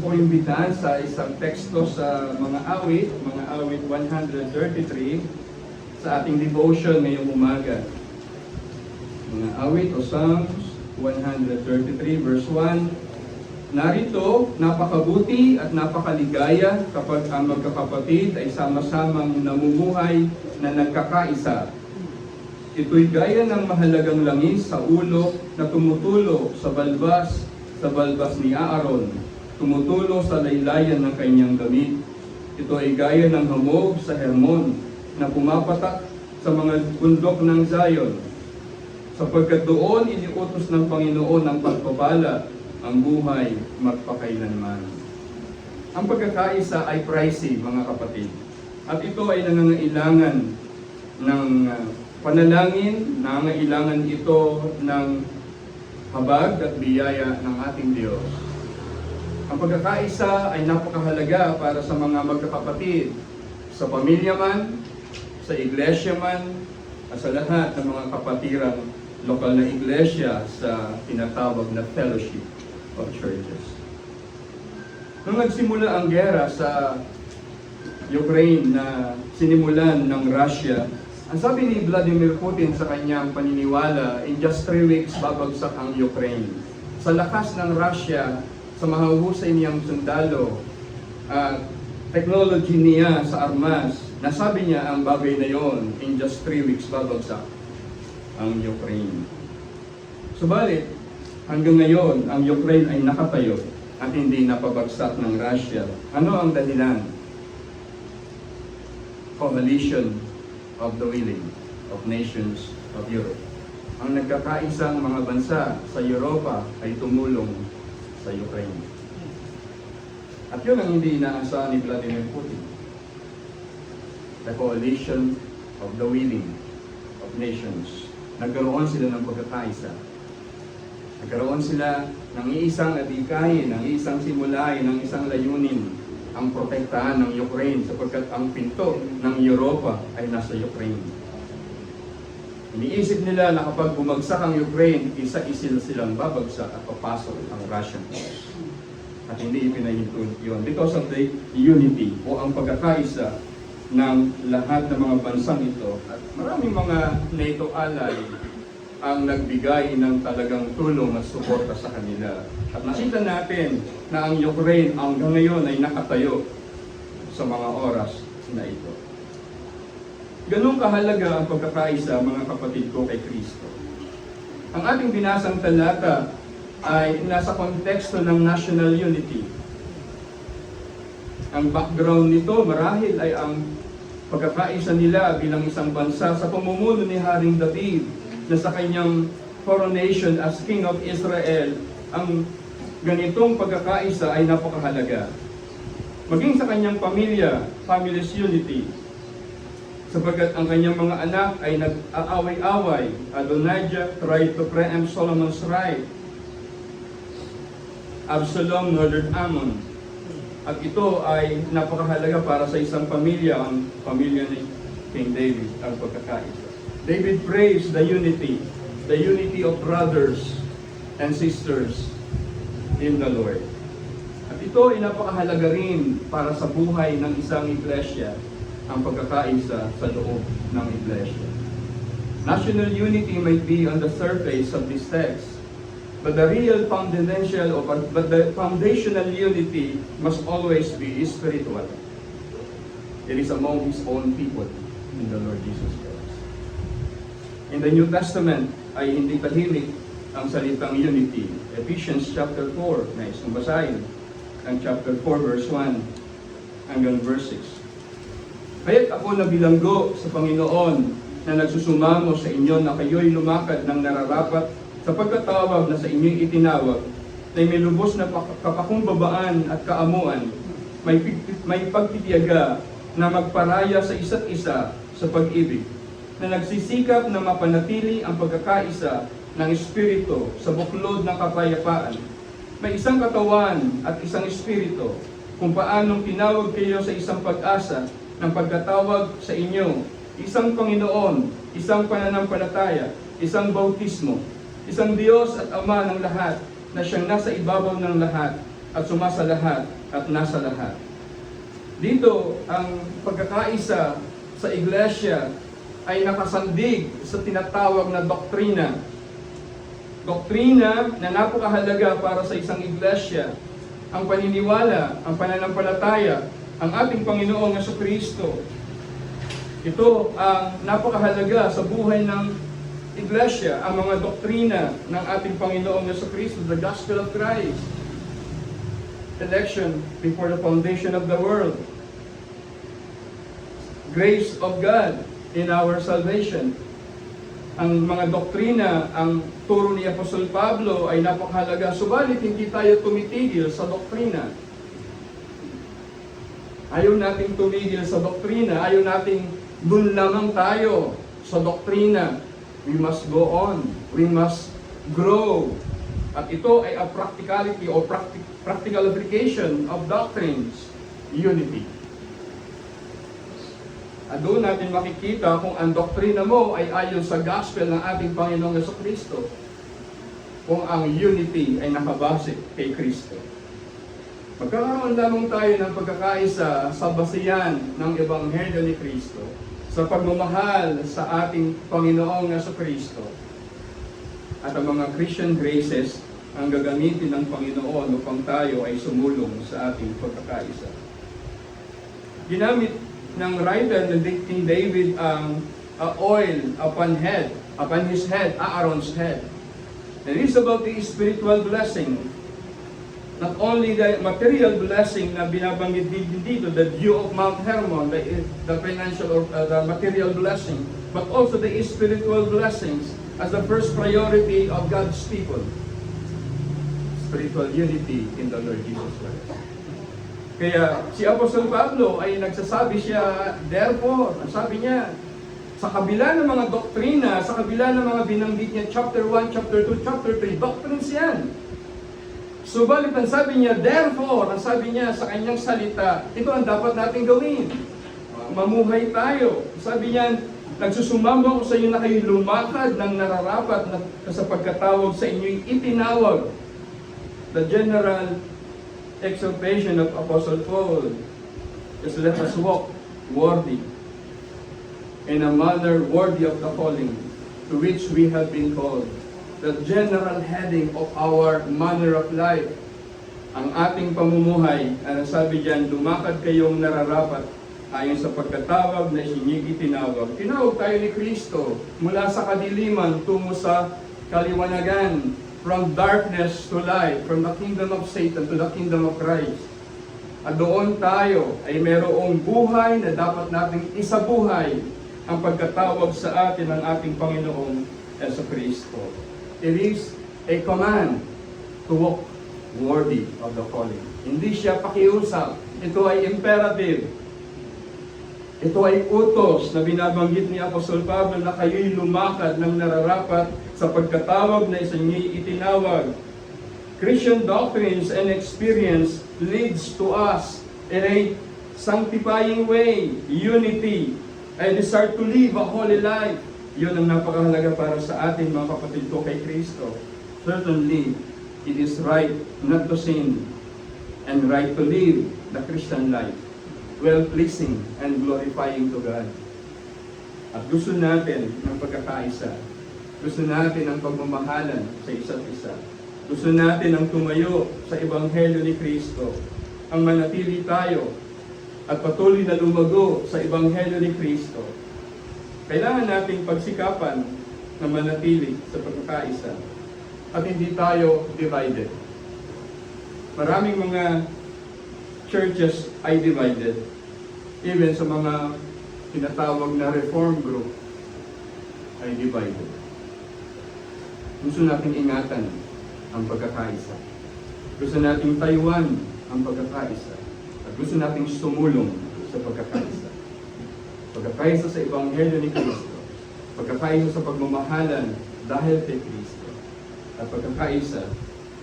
po imbitahan sa isang teksto sa mga awit 133 sa ating devotion ngayong umaga. Mga awit o Psalms 133 verse 1. Narito, napakabuti at napakaligaya kapag ang magkakapatid ay sama-samang namumuhay na nagkakaisa. Ito'y gaya ng mahalagang langis sa ulo na tumutulo sa balbas ni Aaron, tumutulo sa laylayan ng kanyang damit. Ito ay gaya ng hamog sa Hermon na pumapatak sa mga bundok ng Zion. Sapagkat doon iniutos ng Panginoon ang pagpapala, ang buhay magpakailanman. Ang pagkakaisa ay pricey, mga kapatid. At ito ay nangangailangan ng panalangin, nangangailangan ito ng habag at biyaya ng ating Diyos. Ang pagkakaisa ay napakahalaga para sa mga magkakapatid, sa pamilya man, sa iglesia man, at sa lahat ng mga kapatirang lokal na iglesia sa tinatawag na Fellowship of Churches. Nung nagsimula ang gera sa Ukraine na sinimulan ng Russia, ang sabi ni Vladimir Putin sa kanyang paniniwala, in just 3 weeks babagsak ang Ukraine. Sa lakas ng Russia, sa mahusay niyang sundalo, technology niya sa armas, nasabi niya ang bagay na yon, in just 3 weeks babagsak ang Ukraine. Subalit, hanggang ngayon, ang Ukraine ay nakatayo at hindi napabagsak ng Russia. Ano ang dahilan? Coalition of the willing of nations of Europe. Ang nagkakaisang mga bansa sa Europa ay tumulong sa Ukraine. At yun ang hindi inaasahan ni Vladimir Putin. The coalition of the willing of nations. Nagkaroon sila ng pagkakaisa. Nagkaroon sila ng iisang adikain, ng isang simulain, ng isang layunin, ang protektahan ng Ukraine sapagkat ang pinto ng Europa ay nasa Ukraine. Iniisip nila na kapag bumagsak ang Ukraine, isa-isil silang babagsak at papasok ang Russian force. At hindi ipinahinto yun because of the unity o ang pagkakaisa ng lahat ng mga bansang ito. At maraming mga NATO ally ang nagbigay ng talagang tulong at suporta sa kanila. At nakita natin na ang Ukraine hanggang ngayon ay nakatayo sa mga oras na ito. Ganun kahalaga ang pagkakaisa, mga kapatid ko, kay Kristo. Ang ating binasang talata ay nasa konteksto ng national unity. Ang background nito marahil ay ang pagkakaisa nila bilang isang bansa sa pamumuno ni Haring David na sa kanyang coronation as King of Israel. Ang ganitong pagkakaisa ay napakahalaga. Maging sa kanyang pamilya, family's unity, sapagkat ang kanyang mga anak ay nag-aaway-away. Adonijah tried to preempt Solomon's right. Absalom murdered Ammon. At ito ay napakahalaga para sa isang pamilya, ang pamilya ni King David, ang pagkakaisa. David praised the unity of brothers and sisters in the Lord. At ito ay napakahalaga rin para sa buhay ng isang iglesia, ang pagkakaisa sa loob ng iglesia. National unity might be on the surface of this text, but the foundational unity must always be spiritual. It is among His own people in the Lord Jesus Christ. In the New Testament ay hindi tahimik ang salitang unity. Ephesians chapter 4, nais kong basahin ang chapter 4 verse 1 hanggang verse 6. Kaya't ako nabilanggo sa Panginoon na nagsusumamo sa inyo na kayo'y lumakad ng nararapat sa pagkatawag na sa inyo'y itinawag, na may lubos na kapakumbabaan at kaamuan, may pagtitiyaga na magparaya sa isa't isa sa pag-ibig, na nagsisikap na mapanatili ang pagkakaisa ng Espiritu sa buklod ng kapayapaan. May isang katawan at isang Espiritu, kung paanong tinawag kayo sa isang pag-asa ng pagkatawag sa inyo, isang Panginoon, isang pananampalataya, isang bautismo, isang Diyos at Ama ng lahat, na siyang nasa ibabaw ng lahat, at sumasa lahat at nasa lahat. Dito, ang pagkakaisa sa iglesia ay nakasandig sa tinatawag na doktrina. Doktrina na napakahalaga para sa isang iglesia. Ang paniniwala, ang pananampalataya, ang ating Panginoong Jesucristo. Ito ang napakahalaga sa buhay ng iglesia, ang mga doktrina ng ating Panginoong Jesucristo, the Gospel of Christ. Election before the foundation of the world. Grace of God in our salvation. Ang mga doktrina, ang turo ni Apostol Pablo ay napakahalaga, subalit hindi tayo tumitigil sa doktrina. Ayaw nating tumigil sa doktrina, ayaw nating dun lamang tayo sa doktrina. We must go on, we must grow. At ito ay a practicality or practical application of doctrines, unity. At doon natin makikita kung ang doktrina mo ay ayon sa gospel ng ating Panginoong Jesucristo. Kung ang unity ay nakabase kay Kristo. Magkakaroon lamang tayo ng pagkakaisa sa basihan ng Ebanghelyo ni Kristo sa pagmamahal sa ating Panginoong Jesucristo. At ang mga Christian graces ang gagamitin ng Panginoon upang tayo ay sumulong sa ating pagkakaisa. Ginamit ng writer na King David ang oil upon his head, Aaron's head. It is about the spiritual blessing. Not only the material blessing na binabanggit din dito, the dew of Mount Hermon, the financial or the material blessing, but also the spiritual blessings as the first priority of God's people. Spiritual unity in the Lord Jesus Christ. Kaya si Apostol Pablo ay nagsasabi siya, therefore, ang sabi niya, sa kabila ng mga doktrina, sa kabila ng mga binanggit niya, chapter 1, chapter 2, chapter 3, doctrines yan. Subalit ang sabi niya, therefore, ang sabi niya sa kanyang salita, ito ang dapat natin gawin. Mamuhay tayo. Sabi niya, nagsusumamba ko sa inyo na kayo lumakad ng nararapat na sa pagkatawag sa inyo'y itinawag. The general exhortation of Apostle Paul is let us walk worthy in a manner worthy of the calling to which we have been called. The general heading of our manner of life, ang ating pamumuhay, ano sabi diyan, lumakad kayong nararapat ayon sa pagkatawag na inyong itinawag. Tinawag tayo ni Kristo mula sa kadiliman tungo sa kaliwanagan, from darkness to light, from the kingdom of Satan to the kingdom of Christ. At doon tayo ay merong buhay na dapat nating isabuhay ang pagkatawag sa atin ng ating Panginoong Jesucristo. It is a command to walk worthy of the calling. Hindi siya pakiusap. Ito ay imperative. Ito ay utos na binabanggit ni Apostol Pablo na kayo'y lumakad ng nararapat sa pagkatawag na inyong itinawag. Christian doctrines and experience leads to us in a sanctifying way, unity, a desire to live a holy life. Yun ang napakahalaga para sa atin, mga kapatid ko kay Kristo. Certainly, it is right not to sin and right to live the Christian life, well-pleasing and glorifying to God. At gusto natin ng pagkakaisa. Gusto natin ang pagmamahalan sa isa't isa. Gusto natin ang tumayo sa Ebanghelyo ni Kristo. Ang manatili tayo at patuloy na lumago sa Ebanghelyo ni Kristo. Kailangan nating pagsikapan na manatili sa pagkakaisa at hindi tayo divided. Maraming mga churches ay divided. Even sa mga tinatawag na reform group ay divided. Gusto nating ingatan ang pagkakaisa. Gusto nating tayuan ang pagkakaisa. At gusto nating sumulong sa pagkakaisa. Pagkakaisa sa Ebanghelyo ni Kristo. Pagkakaisa sa pagmamahalan dahil kay Kristo. At pagkakaisa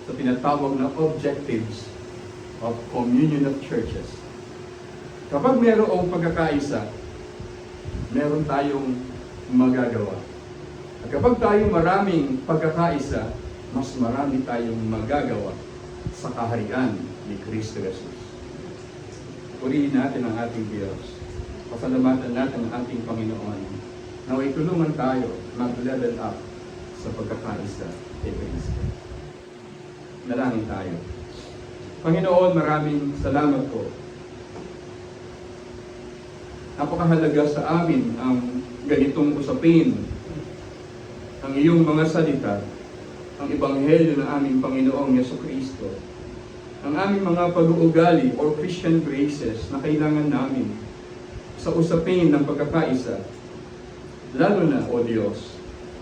sa tinatawag na objectives of communion of churches. Kapag mayroong pagkakaisa, meron tayong magagawa. At kapag tayo maraming pagkakaisa, mas marami tayong magagawa sa kaharian ni Kristo Jesus. Purihin natin ang ating Diyos. Pasalamatan natin ang ating Panginoon. Naway tulungan tayo mag-level up sa pagkakaisa kay Kristo. Dalangin tayo. Panginoon, maraming salamat po. Napakahalaga sa amin ang ganitong usapin, ang iyong mga salita, ang ebanghelyo ng aming Panginoong Jesucristo, ang aming mga pag-uugali or Christian graces na kailangan namin sa usapin ng pagkakaisa, lalo na, O Diyos,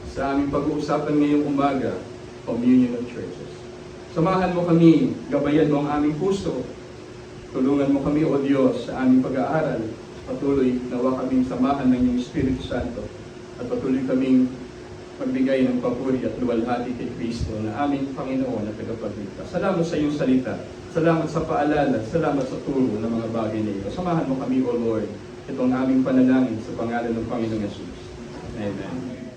sa aming pag-uusapan ngayong umaga, Communion of Churches. Samahan mo kami, gabayan mo ang aming puso, tulungan mo kami, O Diyos, sa aming pag-aaral, patuloy nawa kaming samahan ng iyong Espiritu Santo, at patuloy kaming magbigay ng papuri at luwalhati kay Kristo na aming Panginoon at tagapagligtas. Salamat sa iyong salita, salamat sa paalala, salamat sa turo ng mga bagay na ito. Samahan mo kami, O Lord. Ito ang aming panalangin sa pangalan ng Panginoong Yesus. Amen.